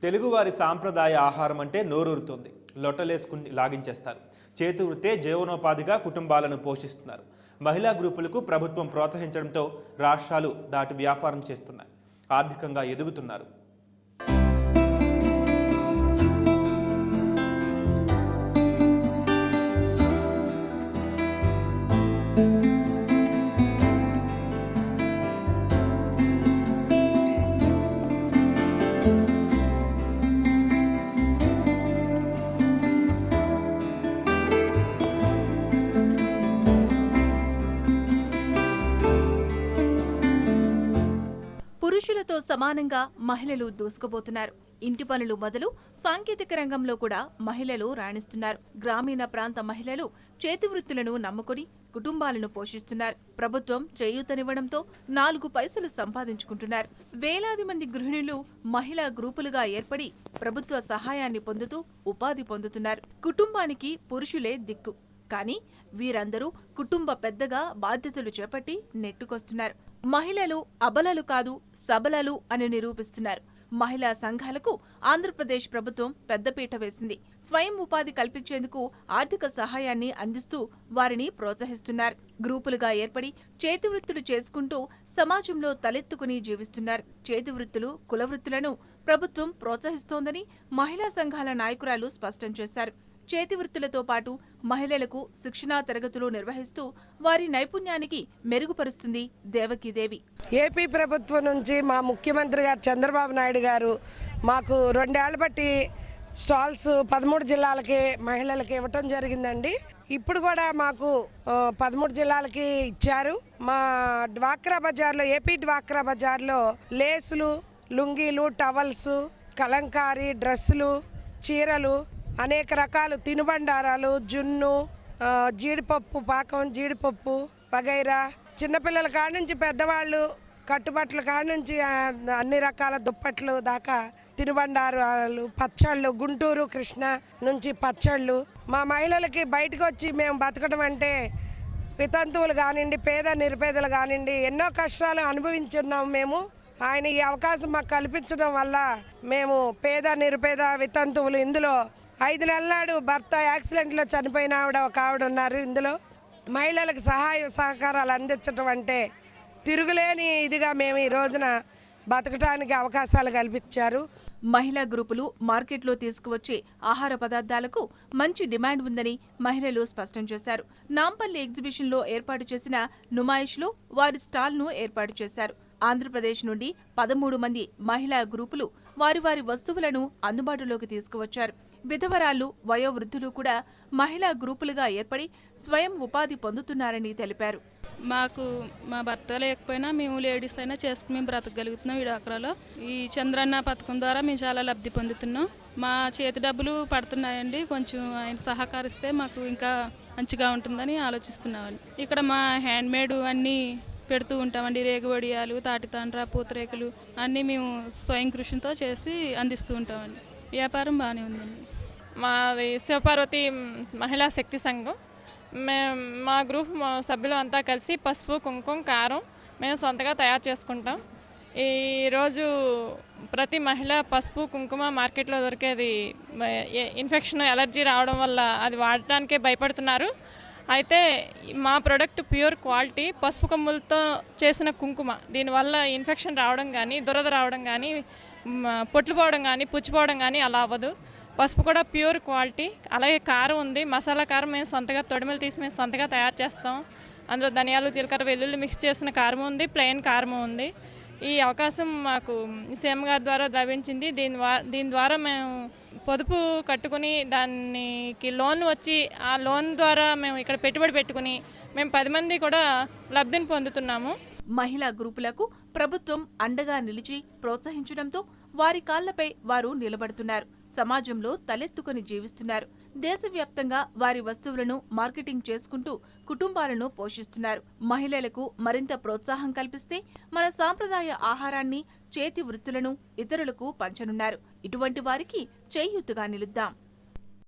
తెలుగువారి సాంప్రదాయ ఆహారం అంటే నోరూరుతుంది. లొట్టలేసుకుని లాగించేస్తారు. చేతి వృత్తే జీవనోపాధిగా కుటుంబాలను పోషిస్తున్నారు. మహిళా గ్రూపులకు ప్రభుత్వం ప్రోత్సహించడంతో రాష్ట్రాలు దాటి వ్యాపారం చేస్తున్నాయి. ఆర్థికంగా ఎదుగుతున్నారు. పురుషులతో సమానంగా మహిళలు దూసుకుపోతున్నారు. ఇంటి పనులు మొదలు సాంకేతిక రంగంలో కూడా మహిళలు రాణిస్తున్నారు. గ్రామీణ ప్రాంత మహిళలు చేతి వృత్తులను నమ్ముకుని కుటుంబాలను పోషిస్తున్నారు. ప్రభుత్వం చేయూతనివ్వడంతో 4 పైసలు సంపాదించుకుంటున్నారు. వేలాది మంది గృహిణులు మహిళా గ్రూపులుగా ఏర్పడి ప్రభుత్వ సహాయాన్ని పొందుతూ ఉపాధి పొందుతున్నారు. కుటుంబానికి పురుషులే దిక్కు. కానీ వీరందరూ కుటుంబ పెద్దగా బాధ్యతలు చేపట్టి నెట్టుకొస్తున్నారు. మహిళలు అబలలు కాదు, సబలలు అని నిరూపిస్తున్నారు. మహిళా సంఘాలకు ఆంధ్రప్రదేశ్ ప్రభుత్వం పెద్దపీట వేసింది. స్వయం ఉపాధి కల్పించేందుకు ఆర్థిక సహాయాన్ని అందిస్తూ వారిని ప్రోత్సహిస్తున్నారు. గ్రూపులుగా ఏర్పడి చేతివృత్తులు చేసుకుంటూ సమాజంలో తలెత్తుకుని జీవిస్తున్నారు. చేతివృత్తులు, కులవృత్తులను ప్రభుత్వం ప్రోత్సహిస్తోందని మహిళా సంఘాల నాయకురాలు స్పష్టం చేశారు. చేతివృత్తులతో పాటు మహిళలకు శిక్షణా తరగతులు నిర్వహిస్తూ వారి నైపుణ్యానికి మెరుగుపరుస్తుంది దేవకీదేవి. ఏపీ ప్రభుత్వం నుంచి మా ముఖ్యమంత్రి గారు చంద్రబాబు నాయుడు గారు మాకు 2 ఏళ్ల బట్టి స్టాల్స్ 13 జిల్లాలకి మహిళలకి ఇవ్వటం జరిగిందండి. ఇప్పుడు కూడా మాకు 13 జిల్లాలకి ఇచ్చారు. మా డ్వాక్రా బజార్లో, ఏపీ డ్వాక్రా బజార్లో లేసులు, లుంగీలు, టవల్స్, కలంకారీ డ్రెస్సులు, చీరలు, అనేక రకాలు తినుబండారాలు, జున్ను, జీడిపప్పు పాకం, జీడిపప్పు వగైరా, చిన్నపిల్లల కాడ నుంచి పెద్దవాళ్ళు కట్టుబట్టల కాడ నుంచి అన్ని రకాల దుప్పట్లు దాకా తినుబండారాలు, పచ్చళ్ళు, గుంటూరు కృష్ణ నుంచి పచ్చళ్ళు. మా మహిళలకి బయటకు వచ్చి మేము బతకడం అంటే వితంతువులు కానివ్వండి, పేద నిరుపేదలు కానివ్వండి, ఎన్నో కష్టాలు అనుభవించున్నాం మేము. ఆయన ఈ అవకాశం మాకు కల్పించడం వల్ల మేము పేద నిరుపేద వితంతువులు, ఇందులో 5 నెలల నాడు భర్త యాక్సిడెంట్లో చనిపోయిన ఒక ఆవిడ ఉన్నారు. ఇందులో మహిళలకు సహాయ సహకారాలు అందించడం అంటే తిరుగులేని ఇదిగా మేము ఈ రోజున బతకడానికి అవకాశాలు కల్పించారు. మహిళా గ్రూపులు మార్కెట్లో తీసుకువచ్చే ఆహార పదార్థాలకు మంచి డిమాండ్ ఉందని మహిళలు స్పష్టం చేశారు. నాంపల్లి ఎగ్జిబిషన్లో ఏర్పాటు చేసిన నుమాయిష్లో వారి స్టాల్ను ఏర్పాటు చేశారు. ఆంధ్రప్రదేశ్ నుండి 13 మంది మహిళా గ్రూపులు వారి వారి వస్తువులను అందుబాటులోకి తీసుకువచ్చారు. విధవరాళ్లు, వయోవృద్ధులు కూడా మహిళా గ్రూపులుగా ఏర్పడి స్వయం ఉపాధి పొందుతున్నారని తెలిపారు. మాకు మా భర్త లేకపోయినా మేము లేడీస్ అయినా చేసుకుని మేము బ్రతకగలుగుతున్నాం. ఈ డాక్రాలో ఈ చంద్రన్న పథకం ద్వారా మేము చాలా లబ్ధి పొందుతున్నాం. మా చేతి డబ్బులు పడుతున్నాయండి. కొంచెం ఆయన సహకరిస్తే మాకు ఇంకా మంచిగా ఉంటుందని ఆలోచిస్తున్నామండి. ఇక్కడ మా హ్యాండ్మేడ్ అన్నీ పెడుతూ ఉంటామండి. రేగువడియాలు, తాటితాండ్ర, పూతరేకులు అన్నీ మేము స్వయం కృషితో చేసి అందిస్తూ ఉంటామండి. వ్యాపారం బాగానే ఉందండి. మాది శివపార్వతి మహిళా శక్తి సంఘం. మా గ్రూప్ సభ్యులు అంతా కలిసి పసుపు, కుంకుమ, కారం మేము సొంతగా తయారు చేసుకుంటాం. ఈరోజు ప్రతి మహిళ పసుపు, కుంకుమ మార్కెట్లో దొరికేది ఇన్ఫెక్షన్, ఎలర్జీ రావడం వల్ల అది వాడటానికే భయపడుతున్నారు. అయితే మా ప్రోడక్ట్ ప్యూర్ క్వాలిటీ పసుపు కొమ్ములతో చేసిన కుంకుమ. దీనివల్ల ఇన్ఫెక్షన్ రావడం కానీ, దురద రావడం కానీ, పొట్లు పోవడం కానీ, పుచ్చిపోవడం కానీ అలా అవ్వదు. పసుపు కూడా ప్యూర్ క్వాలిటీ. అలాగే కారం ఉంది, మసాలా కారం మేము సొంతగా తొడిమలు తీసి మేము సొంతగా తయారు చేస్తాం. అందులో ధనియాలు, జీలకర్ర, వెల్లుల్లి మిక్స్ చేసిన కారం ఉంది, ప్లెయిన్ కారం ఉంది. ఈ అవకాశం మాకు సీఎం గారి ద్వారా లభించింది. దీని ద్వారా మేము పొదుపు కట్టుకుని దానికి లోన్ వచ్చి ఆ లోన్ ద్వారా మేము ఇక్కడ పెట్టుబడి పెట్టుకుని మేము 10 మంది కూడా లబ్ధిని పొందుతున్నాము. మహిళా గ్రూపులకు ప్రభుత్వం అండగా నిలిచి ప్రోత్సహించడంతో వారి కాళ్లపై వారు నిలబడుతున్నారు. సమాజంలో తలెత్తుకుని జీవిస్తున్నారు. దేశవ్యాప్తంగా వారి వస్తువులను మార్కెటింగ్ చేసుకుంటూ కుటుంబాలను పోషిస్తున్నారు. మహిళలకు మరింత ప్రోత్సాహం కల్పిస్తే మన సాంప్రదాయ ఆహారాన్ని, చేతి వృత్తులను ఇతరులకు పంచనున్నారు. ఇటువంటి వారికి చేయూతగా నిలుద్దాం.